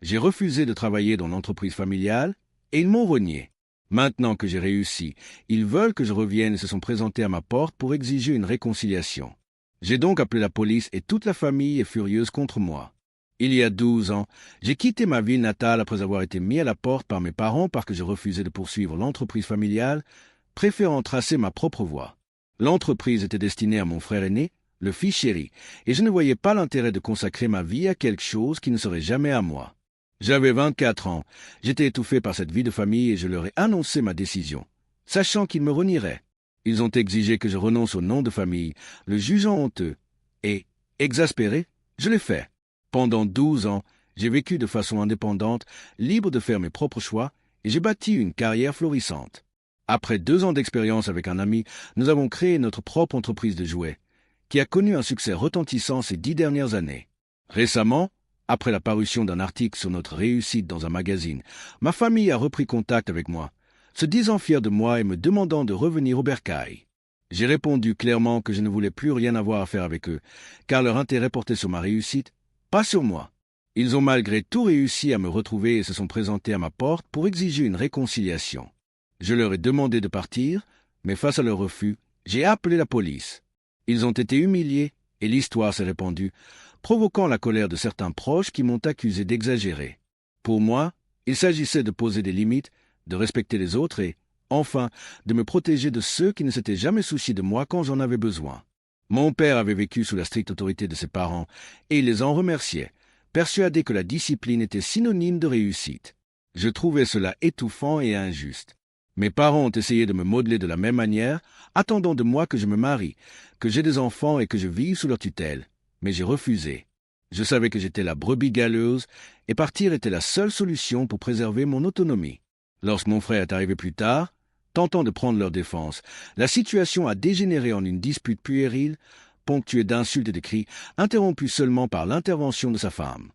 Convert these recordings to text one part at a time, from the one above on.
J'ai refusé de travailler dans l'entreprise familiale et ils m'ont renié. Maintenant que j'ai réussi, ils veulent que je revienne et se sont présentés à ma porte pour exiger une réconciliation. J'ai donc appelé la police et toute la famille est furieuse contre moi. Il y a 12 ans, j'ai quitté ma ville natale après avoir été mis à la porte par mes parents parce que je refusais de poursuivre l'entreprise familiale, préférant tracer ma propre voie. L'entreprise était destinée à mon frère aîné, le fils chéri, et je ne voyais pas l'intérêt de consacrer ma vie à quelque chose qui ne serait jamais à moi. J'avais 24 ans, j'étais étouffé par cette vie de famille et je leur ai annoncé ma décision, sachant qu'ils me renieraient. Ils ont exigé que je renonce au nom de famille, le jugeant honteux, et, exaspéré, je l'ai fait. Pendant 12 ans, j'ai vécu de façon indépendante, libre de faire mes propres choix, et j'ai bâti une carrière florissante. Après 2 ans d'expérience avec un ami, nous avons créé notre propre entreprise de jouets, qui a connu un succès retentissant ces 10 dernières années. Récemment, après la parution d'un article sur notre réussite dans un magazine, ma famille a repris contact avec moi, se disant fiers de moi et me demandant de revenir au bercail. J'ai répondu clairement que je ne voulais plus rien avoir à faire avec eux, car leur intérêt portait sur ma réussite, pas sur moi. Ils ont malgré tout réussi à me retrouver et se sont présentés à ma porte pour exiger une réconciliation. Je leur ai demandé de partir, mais face à leur refus, j'ai appelé la police. Ils ont été humiliés et l'histoire s'est répandue, provoquant la colère de certains proches qui m'ont accusé d'exagérer. Pour moi, il s'agissait de poser des limites, de respecter les autres et, enfin, de me protéger de ceux qui ne s'étaient jamais souciés de moi quand j'en avais besoin. Mon père avait vécu sous la stricte autorité de ses parents et il les en remerciait, persuadé que la discipline était synonyme de réussite. Je trouvais cela étouffant et injuste. Mes parents ont essayé de me modeler de la même manière, attendant de moi que je me marie, que j'aie des enfants et que je vive sous leur tutelle. Mais j'ai refusé. Je savais que j'étais la brebis galeuse et partir était la seule solution pour préserver mon autonomie. Lorsque mon frère est arrivé plus tard, tentant de prendre leur défense, la situation a dégénéré en une dispute puérile, ponctuée d'insultes et de cris, interrompue seulement par l'intervention de sa femme.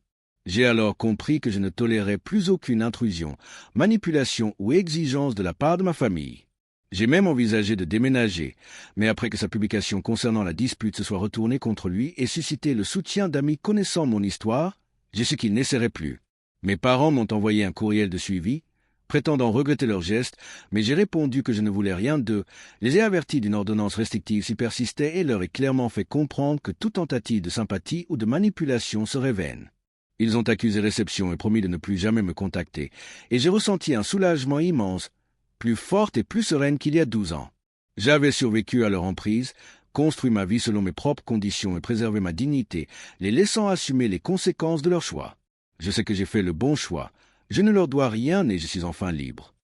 J'ai alors compris que je ne tolérais plus aucune intrusion, manipulation ou exigence de la part de ma famille. J'ai même envisagé de déménager, mais après que sa publication concernant la dispute se soit retournée contre lui et suscité le soutien d'amis connaissant mon histoire, j'ai su qu'il n'essaierait plus. Mes parents m'ont envoyé un courriel de suivi, prétendant regretter leur geste, mais j'ai répondu que je ne voulais rien d'eux, les ai avertis d'une ordonnance restrictive s'y persistait et leur ai clairement fait comprendre que toute tentative de sympathie ou de manipulation serait vaine. Ils ont accusé réception et promis de ne plus jamais me contacter, et j'ai ressenti un soulagement immense, plus forte et plus sereine qu'il y a 12 ans. J'avais survécu à leur emprise, construit ma vie selon mes propres conditions et préservé ma dignité, les laissant assumer les conséquences de leur choix. Je sais que j'ai fait le bon choix. Je ne leur dois rien et je suis enfin libre.